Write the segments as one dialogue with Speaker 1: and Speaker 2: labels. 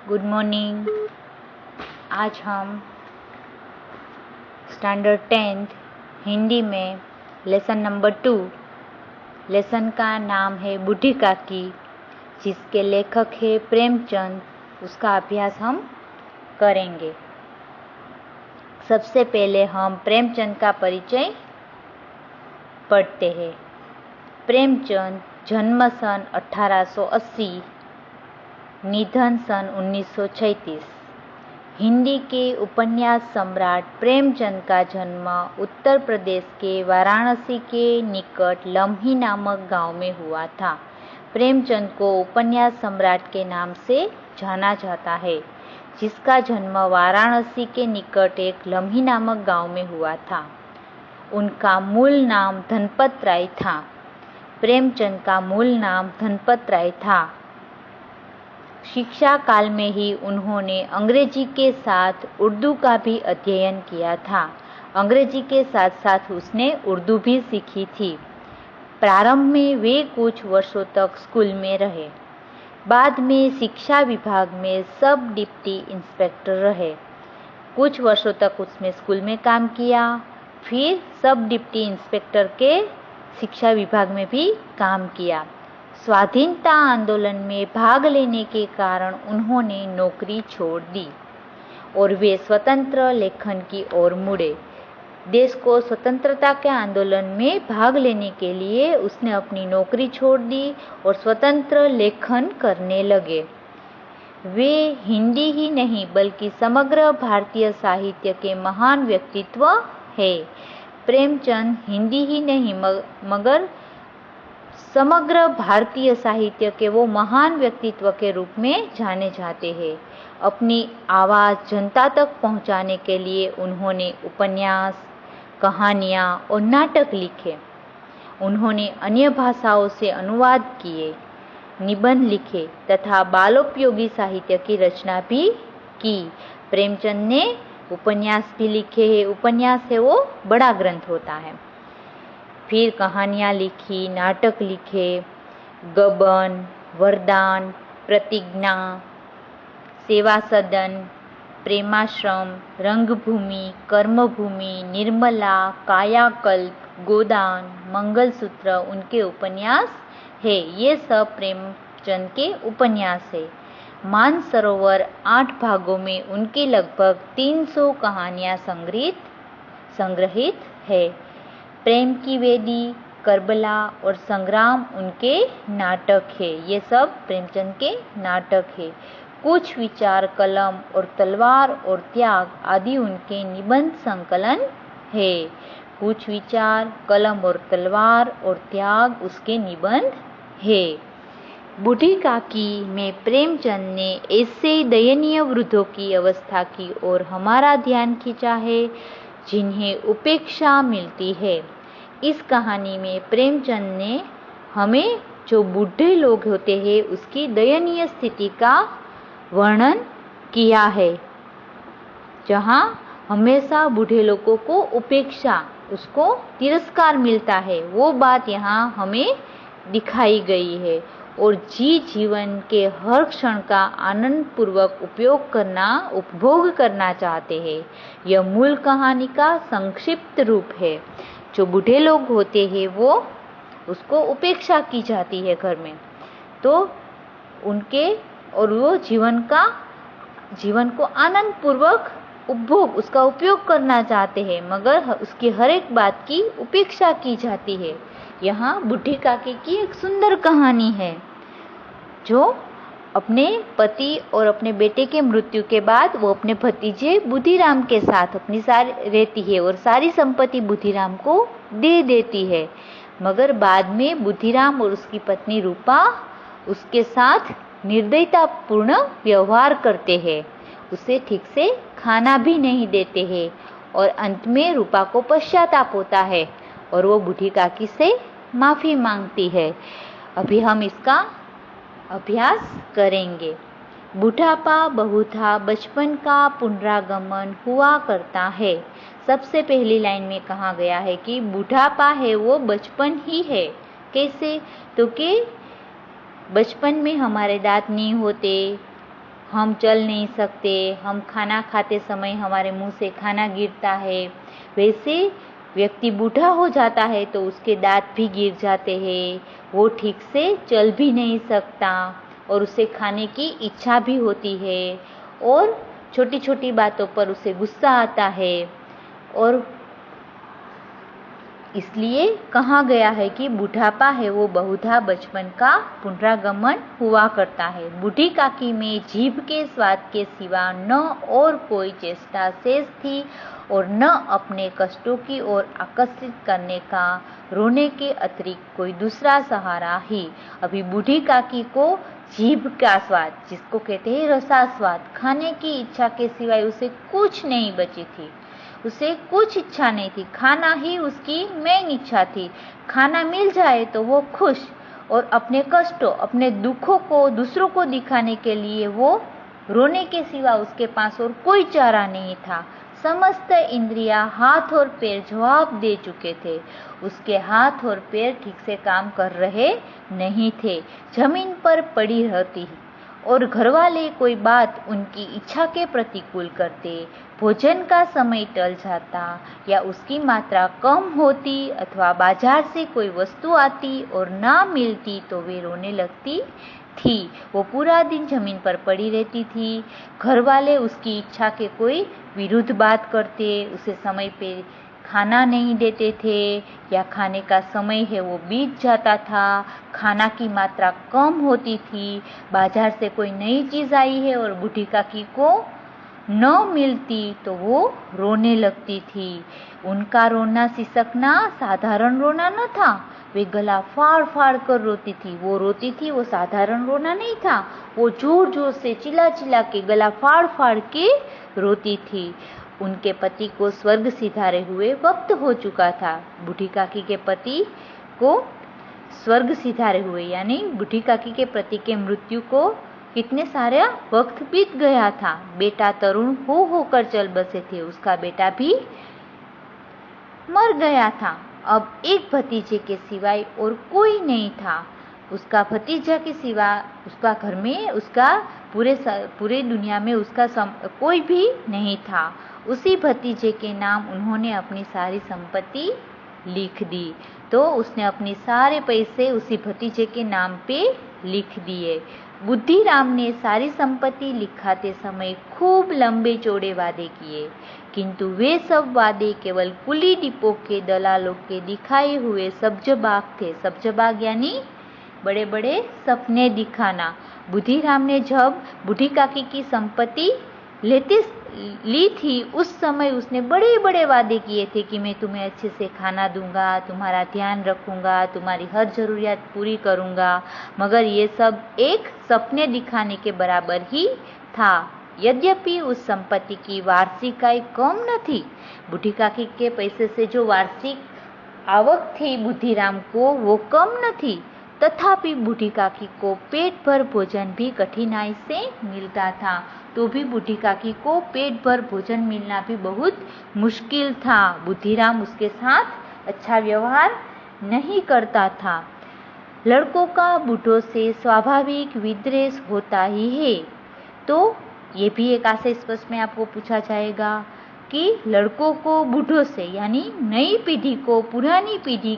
Speaker 1: Good morning. आज हम standard 10th Hindi में लेसन नंबर 2, लेसन का नाम है बूढ़ी काकी, जिसके लेखक है प्रेमचंद। उसका अभ्यास हम करेंगे। सबसे पहले हम प्रेमचंद का परिचय पढ़ते हैं। प्रेमचंद जन्म सन 1880, निधन सन 1936। हिंदी के उपन्यास सम्राट प्रेमचंद का जन्म उत्तर प्रदेश के वाराणसी के निकट लम्ही नामक गांव में हुआ था। प्रेमचंद को उपन्यास सम्राट के नाम से जाना जाता है, जिसका जन्म वाराणसी के निकट एक लम्ही नामक गांव में हुआ था। उनका मूल नाम धनपत राय था। प्रेमचंद का मूल नाम धनपत राय था। शिक्षा काल में ही उन्होंने अंग्रेजी के साथ उर्दू का भी अध्ययन किया था। अंग्रेजी के साथ साथ उसने उर्दू भी सीखी थी। प्रारंभ में वे कुछ वर्षों तक स्कूल में रहे। बाद में शिक्षा विभाग में सब डिप्टी इंस्पेक्टर रहे। कुछ वर्षों तक उसने स्कूल में काम किया। फिर सब डिप्टी इंस्पेक्टर के शिक्षा विभाग में भी काम किया। स्वाधीनता आंदोलन में भाग लेने के कारण उन्होंने नौकरी छोड़ दी और वे स्वतंत्र लेखन की ओर मुड़े। देश को स्वतंत्रता के आंदोलन में भाग लेने के लिए उसने अपनी नौकरी छोड़ दी और स्वतंत्र लेखन करने लगे। वे हिंदी ही नहीं बल्कि समग्र भारतीय साहित्य के महान व्यक्तित्व है। प्रेमचंद हिंदी ही नहीं मगर समग्र भारतीय साहित्य के वो महान व्यक्तित्व के रूप में जाने जाते हैं। अपनी आवाज़ जनता तक पहुंचाने के लिए उन्होंने उपन्यास, कहानियाँ और नाटक लिखे। उन्होंने अन्य भाषाओं से अनुवाद किए, निबंध लिखे तथा बालोपयोगी साहित्य की रचना भी की। प्रेमचंद ने उपन्यास भी लिखे हैं। उपन्यास है वो बड़ा ग्रंथ होता है। फिर कहानियाँ लिखी, नाटक लिखे, गबन, वरदान, प्रतिज्ञा, सेवा सदन, प्रेमाश्रम, रंगभूमि, कर्मभूमि, निर्मला, कायाकल्प, गोदान, मंगलसूत्र उनके उपन्यास है। ये सब प्रेमचंद के उपन्यास है। मानसरोवर 8 भागों में उनकी लगभग 300 कहानियाँ संग्रहित है। प्रेम की वेदी, करबला और संग्राम उनके नाटक है। ये सब प्रेमचंद के नाटक है। कुछ विचार, कलम और तलवार और त्याग आदि उनके निबंध संकलन है। कुछ विचार, कलम और तलवार और त्याग उसके निबंध है। बूढ़ी काकी में प्रेमचंद ने ऐसे दयनीय वृद्धों की अवस्था की ओर हमारा ध्यान खींचा है जिन्हें उपेक्षा मिलती है। इस कहानी में प्रेमचंद ने हमें जो बूढ़े लोग होते हैं उसकी दयनीय स्थिति का वर्णन किया है, जहाँ हमेशा बूढ़े लोगों को उपेक्षा, उसको तिरस्कार मिलता है। वो बात यहाँ हमें दिखाई गई है और जीवन के हर क्षण का आनंद पूर्वक उपभोग करना चाहते हैं। यह मूल कहानी का संक्षिप्त रूप है। जो बूढ़े लोग होते हैं वो उसको उपेक्षा की जाती है घर में, तो उनके और वो जीवन को आनंद पूर्वक उसका उपयोग करना चाहते हैं, मगर उसकी हर एक बात की उपेक्षा की जाती है। यहाँ बूढ़ी काकी की एक सुंदर कहानी है, जो अपने पति और अपने बेटे के मृत्यु के बाद वो अपने भतीजे बुद्धिराम के साथ अपनी रहती है और सारी संपत्ति बुद्धिराम को दे देती है। मगर बाद में बुद्धिराम और उसकी पत्नी रूपा उसके साथ निर्दयतापूर्ण व्यवहार करते हैं। उसे ठीक से खाना भी नहीं देते हैं और अंत में रूपा को पश्चाताप होता है और वो बूढ़ी काकी से माफ़ी मांगती है। अभी हम इसका अभ्यास करेंगे। बुढ़ापा बहुधा बचपन का पुनरागमन हुआ करता है। सबसे पहली लाइन में कहा गया है कि बुढ़ापा है वो बचपन ही है। कैसे? तो कि बचपन में हमारे दांत नहीं होते, हम चल नहीं सकते, हम खाना खाते समय हमारे मुंह से खाना गिरता है। वैसे व्यक्ति बूढ़ा हो जाता है तो उसके दांत भी गिर जाते हैं, वो ठीक से चल भी नहीं सकता और उसे खाने की इच्छा भी होती है और छोटी छोटी बातों पर उसे गुस्सा आता है। और इसलिए कहा गया है कि बुढ़ापा है वो बहुधा बचपन का पुनरागमन हुआ करता है। बूढ़ी काकी में जीभ के स्वाद के सिवा न और कोई चेष्टा शेष थी और न अपने कष्टों की ओर आकर्षित करने का रोने के अतिरिक्त कोई दूसरा सहारा ही। अभी बूढ़ी काकी को जीभ का स्वाद, जिसको कहते हैं रसास्वाद, खाने की इच्छा के सिवाय उसे कुछ नहीं बची थी। उसे कुछ इच्छा नहीं थी, खाना ही उसकी मेन इच्छा थी। खाना मिल जाए तो वो खुश और अपने कष्टों, अपने दुखों को दूसरों को दिखाने के लिए वो रोने के सिवा उसके पास और कोई चारा नहीं था। समस्त इंद्रियां, हाथ और पैर जवाब दे चुके थे। उसके हाथ और पैर ठीक से काम कर रहे नहीं थे, जमीन पर पड़ी रहती और घरवाले कोई बात उनकी इच्छा के प्रतिकूल करते। भोजन का समय टल जाता या उसकी मात्रा कम होती अथवा बाजार से कोई वस्तु आती और ना मिलती तो वे रोने लगती थी। वो पूरा दिन जमीन पर पड़ी रहती थी। घरवाले उसकी इच्छा के कोई विरुद्ध बात करते, उसे समय पे खाना नहीं देते थे या खाने का समय है वो बीत जाता था, खाना की मात्रा कम होती थी, बाजार से कोई नई चीज आई है और बूढ़ी काकी को न मिलती तो वो रोने लगती थी। उनका रोना सिसकना साधारण रोना न था, वे गला फाड़ फाड़ कर रोती थी। वो रोती थी, वो साधारण रोना नहीं था, वो जोर जोर से चिल्ला चिल्ला के गला फाड़ फाड़ के रोती थी। उनके पति को स्वर्ग सिधारे हुए वक्त हो चुका था। बूढ़ी काकी के पति को स्वर्ग सिधारे हुए यानी बूढ़ी काकी के पति के मृत्यु को कितने सारे वक्त बीत गया था। बेटा तरुण होकर चल बसे थे, उसका बेटा भी मर गया था। अब एक भतीजे के सिवाय और कोई नहीं था। उसका भतीजा के सिवा उसका घर में, उसका पूरे दुनिया में उसका कोई भी नहीं था। उसी भतीजे के नाम उन्होंने अपनी सारी संपत्ति लिख दी। तो उसने अपने सारे पैसे उसी भतीजे के नाम पे लिख दिए। बुद्धिराम ने सारी संपत्ति लिखाते समय खूब लंबे चौड़े वादे किए, किंतु वे सब वादे केवल कुली डिपो के दलालों के दिखाए हुए सब्जबाग थे। सब्जबाग यानी बड़े बड़े सपने दिखाना। बुद्धिराम ने जब बूढ़ी काकी की संपत्ति ली थी उस समय उसने बड़े बड़े वादे किए थे कि मैं तुम्हें अच्छे से खाना दूंगा, तुम्हारा ध्यान रखूंगा, तुम्हारी हर जरूरियात पूरी करूंगा। मगर ये सब एक सपने दिखाने के बराबर ही था। यद्यपि उस संपत्ति की वार्षिक आय कम न थी। बूढ़ी काकी के पैसे से जो वार्षिक आवक थी बुद्धिराम को वो कम न थी, तथापि बूढ़ी काकी को पेट भर भोजन भी कठिनाई से मिलता था। तो भी बूढ़ी काकी को पेट भर भोजन मिलना भी बहुत मुश्किल था। बुद्धिराम उसके साथ अच्छा व्यवहार नहीं करता था। लड़कों का बूढ़ों से स्वाभाविक विद्वेष होता ही है। तो ये भी एक आशय स्पष्ट में आपको पूछा जाएगा कि लड़कों को बूढ़ों से यानी नई पीढ़ी को पुरानी पीढ़ी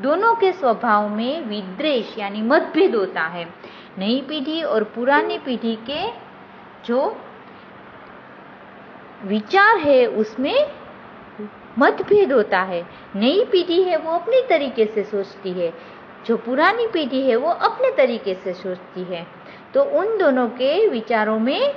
Speaker 1: दोनों के स्वभाव में विद्वेष यानी मतभेद होता है। नई पीढ़ी और पुरानी पीढ़ी के जो विचार है उसमें मतभेद होता है। नई पीढ़ी है वो अपनी तरीके से सोचती है, जो पुरानी पीढ़ी है वो अपने तरीके से सोचती है। तो उन दोनों के विचारों में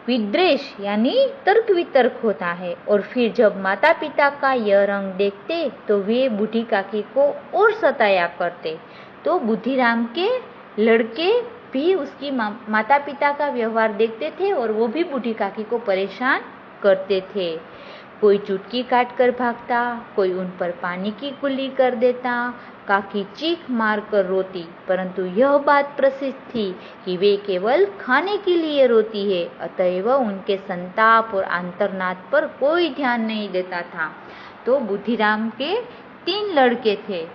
Speaker 1: विद्वेष यानी तर्क वितर्क होता है। और फिर जब माता पिता का यह रंग देखते तो वे बूढ़ी काकी को और सताया करते। तो बुद्धिराम के लड़के भी उसकी माता पिता का व्यवहार देखते थे और वो भी बूढ़ी काकी को परेशान करते थे। कोई चुटकी काट कर भागता, कोई उन पर पानी की कुल्ली कर देता। काकी चीख मार कर रोती, परंतु यह बात प्रसिद्ध थी कि वे केवल खाने के लिए रोती है, अतएव उनके संताप और आंतरनाद पर कोई ध्यान नहीं देता था। तो बुद्धिराम के 3 लड़के थे,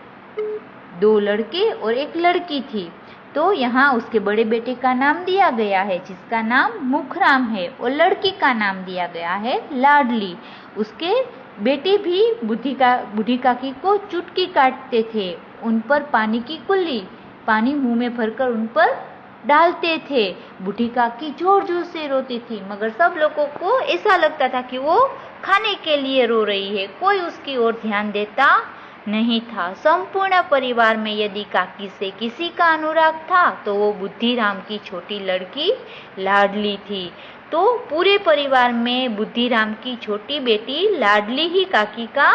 Speaker 1: 2 लड़के और 1 लड़की थी। तो यहाँ उसके बड़े बेटे का नाम दिया गया है जिसका नाम मुखराम है, और लड़की का नाम दिया गया है लाडली। उसके बेटे भी बूढ़ी काकी को चुटकी काटते थे, उन पर पानी की कुल्ली, पानी मुंह में भरकर उन पर डालते थे। बूढ़ी काकी जोर जोर से रोती थी, मगर सब लोगों को ऐसा लगता था कि वो खाने के लिए रो रही है, कोई उसकी ओर ध्यान देता नहीं था। संपूर्ण परिवार में यदि काकी से किसी का अनुराग था तो वो बुद्धिराम की छोटी लड़की लाडली थी। तो पूरे परिवार में बुद्धिराम की छोटी बेटी लाडली ही काकी का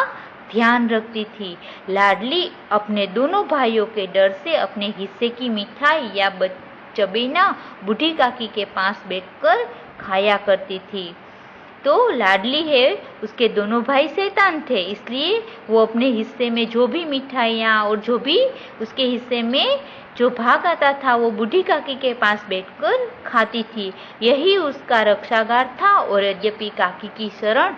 Speaker 1: ध्यान रखती थी। लाडली अपने दोनों भाइयों के डर से अपने हिस्से की मिठाई या चबेना बूढ़ी काकी के पास बैठकर खाया करती थी। तो लाडली है, उसके दोनों भाई शैतान थे, इसलिए वो अपने हिस्से में जो भी मिठाइयाँ और जो भी उसके हिस्से में जो भाग आता था वो बूढ़ी काकी के पास बैठकर खाती थी। यही उसका रक्षागार था, और यद्यपि काकी की शरण